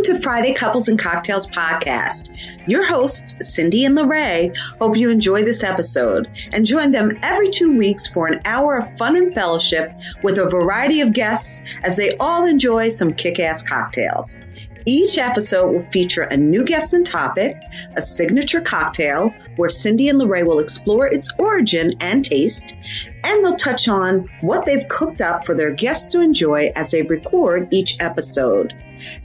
to Friday Couples and Cocktails podcast. Your hosts, Cindy and Larrae, hope you enjoy this episode and join them every 2 weeks for an hour of fun and fellowship with a variety of guests as they all enjoy some kick-ass cocktails. Each episode will feature a new guest and topic, a signature cocktail where Cindy and Larrae will explore its origin and taste, and they'll touch on what they've cooked up for their guests to enjoy as they record each episode.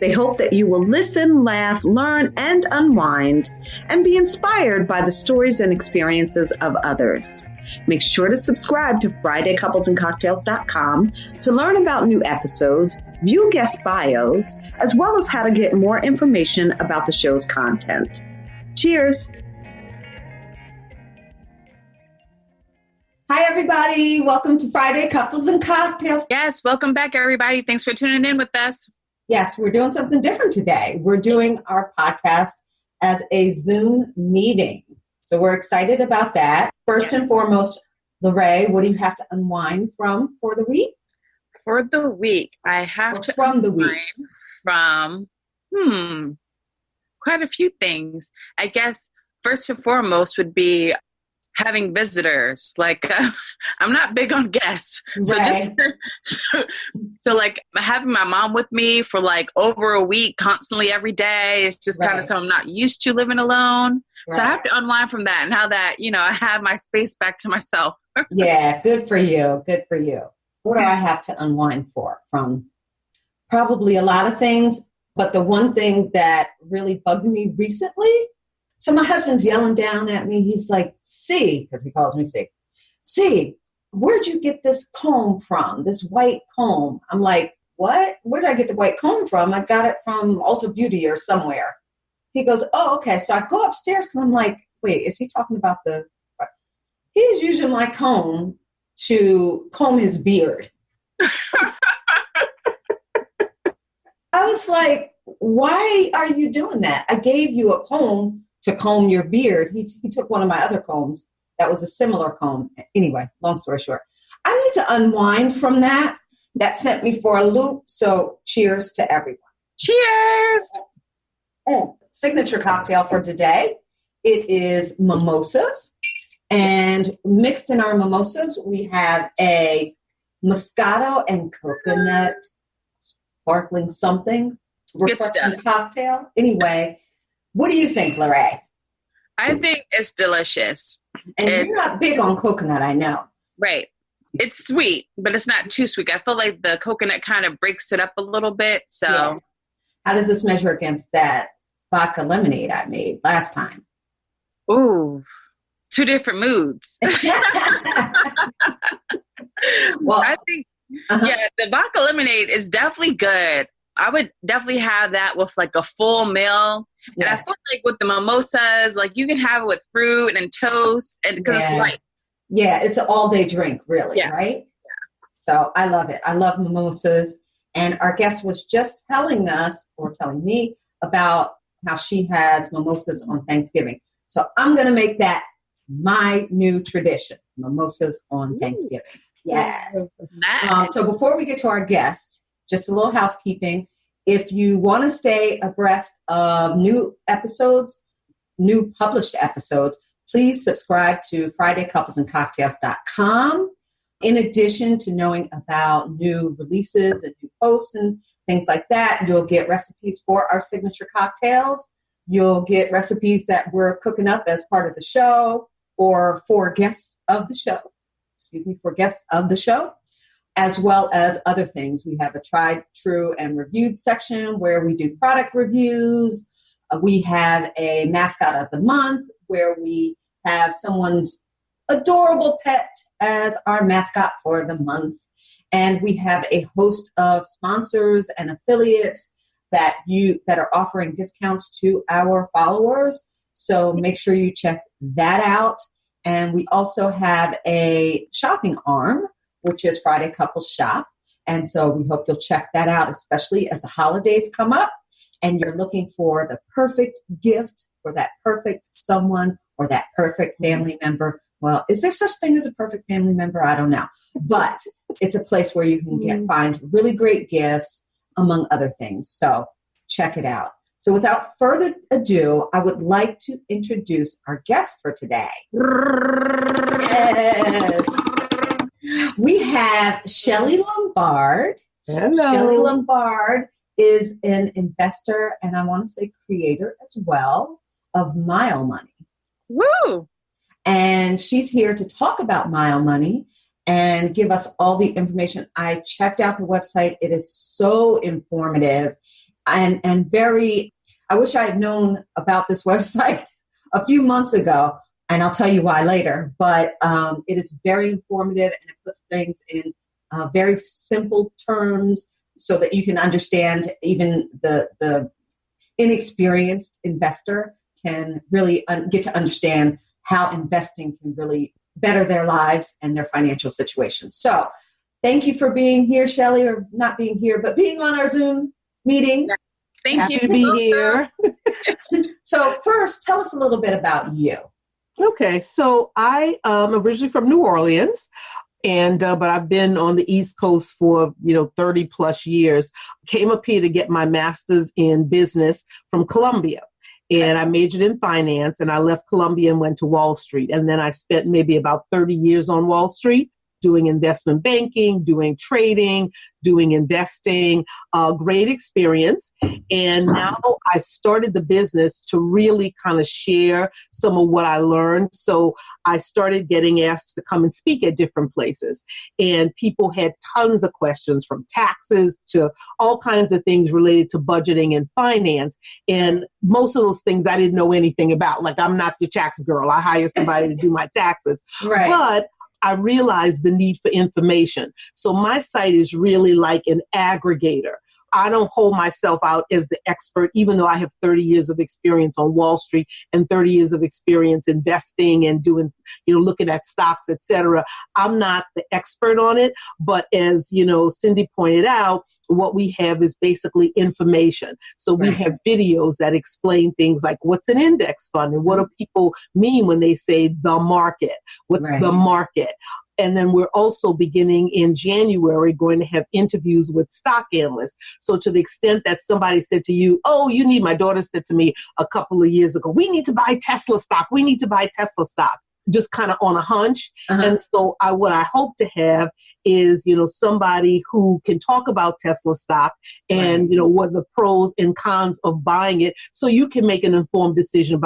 They hope that you will listen, laugh, learn, and unwind, and be inspired by the stories and experiences of others. Make sure to subscribe to FridayCouplesandCocktails.com to learn about new episodes, view guest bios, as well as how to get more information about the show's content. Cheers! Hi, everybody. Welcome to Friday Couples and Cocktails. Yes, welcome back, everybody. Thanks for tuning in with us. Yes, we're doing something different today. We're doing our podcast as a Zoom meeting. So we're excited about that. First and foremost, Larrae, what do you have to unwind from for the week? For the week, I have to unwind from quite a few things. I guess first and foremost would be having visitors. Like I'm not big on guests. Right. So like having my mom with me for like over a week constantly every day. It's just kind of something I'm not used to living alone. Right. So I have to unwind from that. And now that, I have my space back to myself. Yeah. Good for you. Good for you. What do I have to unwind from? Probably a lot of things. But the one thing that really bugged me recently, so my husband's yelling down at me. He's like, C, because he calls me C, where'd you get this comb from, this white comb? I'm like, what? Where did I get the white comb from? I got it from Ulta Beauty or somewhere. He goes, oh, okay. So I go upstairs because I'm like, wait, is he talking about he's using my comb to comb his beard. I was like, why are you doing that? I gave you a comb to comb your beard. He took one of my other combs that was a similar comb. Anyway, long story short, I need to unwind from that. That sent me for a loop. So cheers to everyone. Cheers. Signature cocktail for today. It is mimosas. And mixed in our mimosas, we have a Moscato and coconut sparkling something. Refreshing cocktail. Anyway, what do you think, Larrae? I think it's delicious. And you're not big on coconut, I know. Right. It's sweet, but it's not too sweet. I feel like the coconut kind of breaks it up a little bit. So, yeah. How does this measure against that vodka lemonade I made last time? Ooh, 2 different moods. Well, I think, the vodka lemonade is definitely good. I would definitely have that with like a full meal. And I feel like with the mimosas, like you can have it with fruit and toast and because it's light. Yeah, it's an all-day drink, really, right? Yeah. So I love it. I love mimosas. And our guest was just telling me about how she has mimosas on Thanksgiving. So I'm going to make that my new tradition, mimosas on Thanksgiving. Yes. Nice. So before we get to our guests, just a little housekeeping. If you want to stay abreast of new published episodes, please subscribe to FridayCouplesandCocktails.com. In addition to knowing about new releases and new posts and things like that, you'll get recipes for our signature cocktails. You'll get recipes that we're cooking up as part of the show or for guests of the show. As well as other things. We have a tried, true, and reviewed section where we do product reviews. We have a mascot of the month where we have someone's adorable pet as our mascot for the month. And we have a host of sponsors and affiliates that are offering discounts to our followers. So make sure you check that out. And we also have a shopping arm, which is Friday Couples Shop. And so we hope you'll check that out, especially as the holidays come up and you're looking for the perfect gift for that perfect someone or that perfect family member. Well, is there such thing as a perfect family member? I don't know. But it's a place where you can find really great gifts, among other things. So check it out. So without further ado, I would like to introduce our guest for today. Yes. We have Shelly Lombard. Hello. Shelly Lombard is an investor, and I want to say creator as well, of Millennial Money. Woo! And she's here to talk about Millennial Money and give us all the information. I checked out the website. It is so informative and very, I wish I had known about this website a few months ago, and I'll tell you why later, but it is very informative, and it puts things in very simple terms so that you can understand. Even the inexperienced investor can really get to understand how investing can really better their lives and their financial situation. So thank you for being here, Shelly, or not being here, but being on our Zoom meeting. Yes. Thank Happy you to be here. So first, tell us a little bit about you. Okay, so I am originally from New Orleans, but I've been on the East Coast for 30 plus years. Came up here to get my master's in business from Columbia. And I majored in finance, and I left Columbia and went to Wall Street. And then I spent maybe about 30 years on Wall Street doing investment banking, doing trading, doing investing, great experience. And now I started the business to really kind of share some of what I learned. So I started getting asked to come and speak at different places. And people had tons of questions, from taxes to all kinds of things related to budgeting and finance. And most of those things I didn't know anything about. Like, I'm not the tax girl. I hire somebody to do my taxes. Right. But I realized the need for information. So my site is really like an aggregator. I don't hold myself out as the expert, even though I have 30 years of experience on Wall Street and 30 years of experience investing and doing, looking at stocks, et cetera. I'm not the expert on it, but as, Cindy pointed out, what we have is basically information. So we have videos that explain things like what's an index fund and what do people mean when they say the market? What's the market? And then we're also beginning in January going to have interviews with stock analysts. So to the extent that somebody said to you, my daughter said to me a couple of years ago, we need to buy Tesla stock. We need to buy Tesla stock. Just kind of on a hunch. And so what I hope to have is, somebody who can talk about Tesla stock and, what the pros and cons of buying it, so you can make an informed decision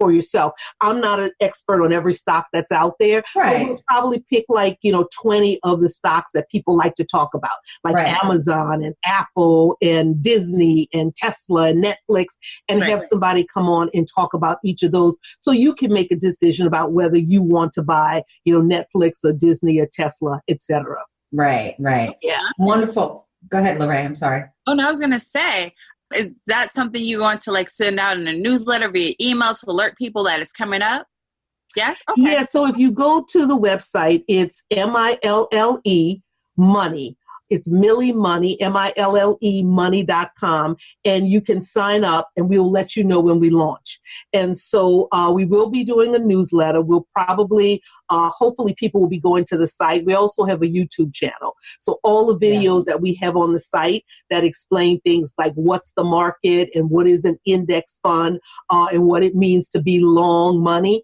for yourself. I'm not an expert on every stock that's out there. Right. But we'll probably pick 20 of the stocks that people like to talk about, like Amazon and Apple and Disney and Tesla and Netflix, and have somebody come on and talk about each of those so you can make a decision about whether you want to buy, Netflix or Disney or Tesla, etc. Right. Yeah. Wonderful. Go ahead, Larrae. I'm sorry. Oh, no, I was going to say, is that something you want to send out in a newsletter via email to alert people that it's coming up? Yes? Okay. Yeah, so if you go to the website, it's MILLE Money. It's Millie Money, MILLE money.com, and you can sign up and we'll let you know when we launch. And so we will be doing a newsletter. We'll probably, hopefully people will be going to the site. We also have a YouTube channel. So all the videos that we have on the site that explain things like what's the market and what is an index fund and what it means to be long money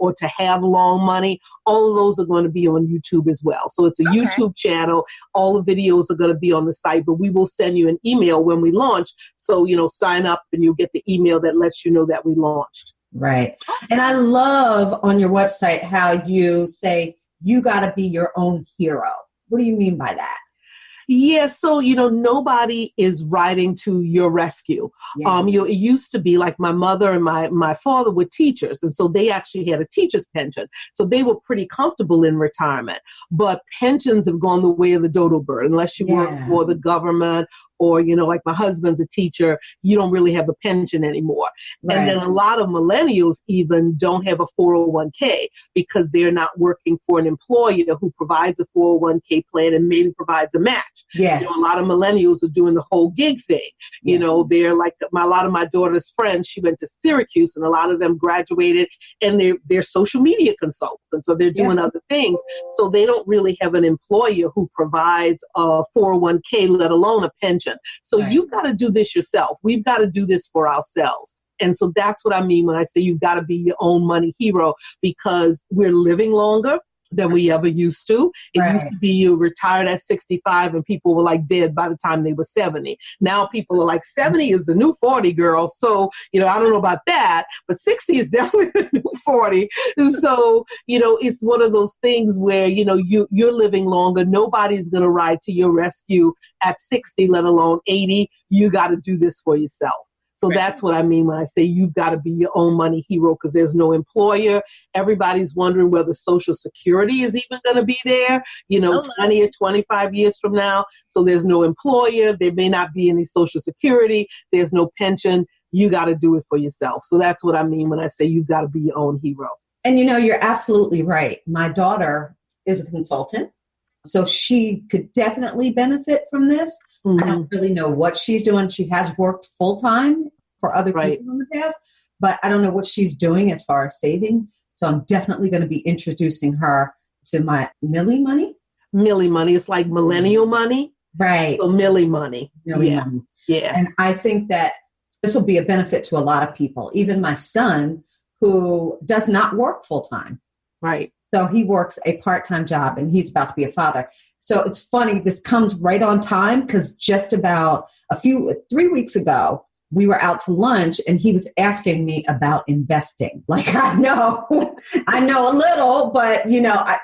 or to have long money, all of those are going to be on YouTube as well. So it's a YouTube channel. All the videos are going to be on the site, but we will send you an email when we launch. So, sign up and you'll get the email that lets you know that we launched. Right. And I love on your website how you say you got to be your own hero. What do you mean by that? Yeah, so, nobody is riding to your rescue. Yeah. It used to be like my mother and my father were teachers, and so they actually had a teacher's pension. So they were pretty comfortable in retirement. But pensions have gone the way of the dodo bird. Unless you work for the government or, like my husband's a teacher, you don't really have a pension anymore. Right. And then a lot of millennials even don't have a 401k because they're not working for an employer who provides a 401k plan and maybe provides a match. Yes. A lot of millennials are doing the whole gig thing. They're like a lot of my daughter's friends. She went to Syracuse and a lot of them graduated and they're social media consultants. So they're doing other things. So they don't really have an employer who provides a 401k, let alone a pension information. So you've got to do this yourself. We've got to do this for ourselves. And so that's what I mean when I say you've got to be your own money hero, because we're living longer than we ever used to. It used to be you retired at 65 and people were like dead by the time they were 70. Now people are like 70 is the new 40, girl. So, I don't know about that, but 60 is definitely the new 40. So, it's one of those things where, you're living longer. Nobody's going to ride to your rescue at 60, let alone 80. You got to do this for yourself. So that's what I mean when I say you've got to be your own money hero, because there's no employer. Everybody's wondering whether Social Security is even going to be there, 20 or 25 years from now. So there's no employer. There may not be any Social Security. There's no pension. You got to do it for yourself. So that's what I mean when I say you've got to be your own hero. And you're absolutely right. My daughter is a consultant, so she could definitely benefit from this. I don't really know what she's doing. She has worked full-time for other people in the past, but I don't know what she's doing as far as savings. So I'm definitely going to be introducing her to my Millie Money. Millie Money. It's like Millennial Money. Right. So Millie Money. Millie Money. Yeah. And I think that this will be a benefit to a lot of people, even my son, who does not work full-time. Right. So he works a part-time job and he's about to be a father. So it's funny, this comes right on time, because just about 3 weeks ago, we were out to lunch and he was asking me about investing. Like, I know a little, but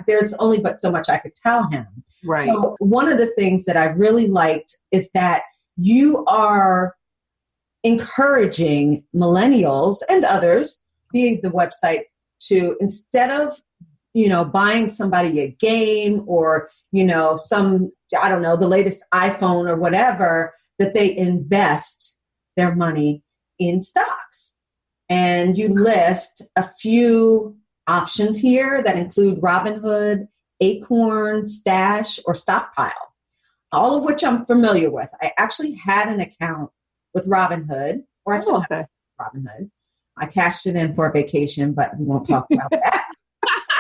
there's only but so much I could tell him. Right. So one of the things that I really liked is that you are encouraging millennials and others via the website to, instead of buying somebody a game or, the latest iPhone or whatever, that they invest their money in stocks. And you list a few options here that include Robinhood, Acorns, Stash, or Stockpile, all of which I'm familiar with. I actually had an account with Robinhood, or I still have Robinhood. I cashed it in for a vacation, but we won't talk about that.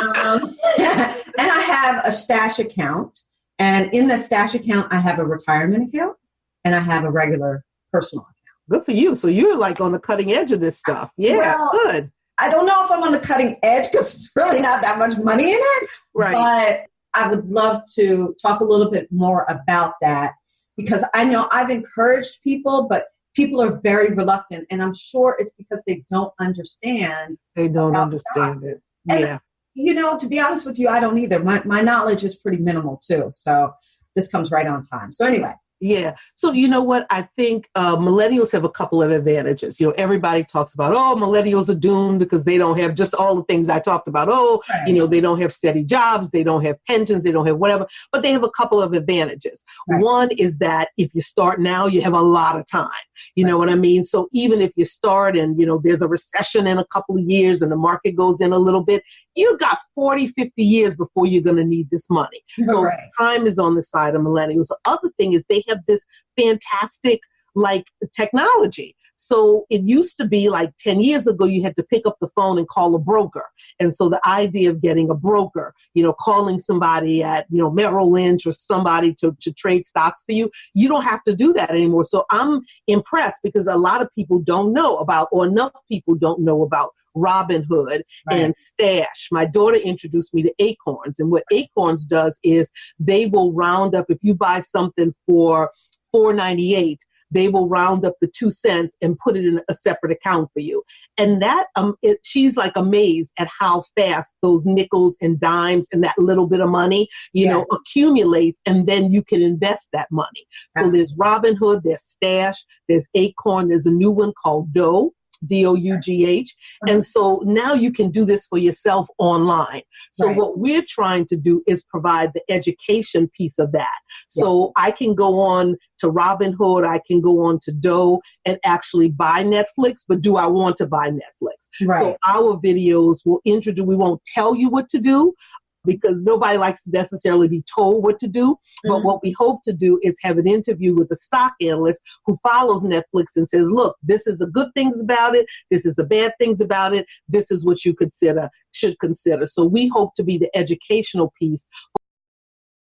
And I have a Stash account. And in the Stash account, I have a retirement account and I have a regular personal account. Good for you. So you're like on the cutting edge of this stuff. Yeah, well, good. I don't know if I'm on the cutting edge because it's really not that much money in it. Right. But I would love to talk a little bit more about that, because I know I've encouraged people, but people are very reluctant. And I'm sure it's because they don't understand. They don't understand stocks. It. And, yeah. To be honest with you, I don't either. My knowledge is pretty minimal too. So this comes right on time. So anyway. Yeah. So you know what? I think millennials have a couple of advantages. Everybody talks about, millennials are doomed because they don't have just all the things I talked about. They don't have steady jobs. They don't have pensions. They don't have whatever. But they have a couple of advantages. Right. One is that if you start now, you have a lot of time. You know what I mean? So even if you start and, there's a recession in a couple of years and the market goes in a little bit, you got 40, 50 years before you're going to need this money. So time is on the side of millennials. The other thing is they have this fantastic technology. So it used to be like 10 years ago, you had to pick up the phone and call a broker. And so the idea of getting a broker, calling somebody at, Merrill Lynch or somebody to trade stocks for you, you don't have to do that anymore. So I'm impressed because a lot of people don't know about, or enough people don't know about Robinhood and Stash. My daughter introduced me to Acorns. And what Acorns does is they will round up, if you buy something for $4.98, they will round up the 2 cents and put it in a separate account for you. And that she's like amazed at how fast those nickels and dimes and that little bit of money, accumulates, and then you can invest that money. Absolutely. So there's Robinhood, there's Stash, there's Acorn, there's a new one called Dough. DOUGH. And so now you can do this for yourself online. So what we're trying to do is provide the education piece of that. So I can go on to Robinhood, I can go on to Dough and actually buy Netflix, but do I want to buy Netflix? So our videos will we won't tell you what to do, because nobody likes to necessarily be told what to do. But what we hope to do is have an interview with a stock analyst who follows Netflix and says, look, this is the good things about it. This is the bad things about it. This is what you should consider. So we hope to be the educational piece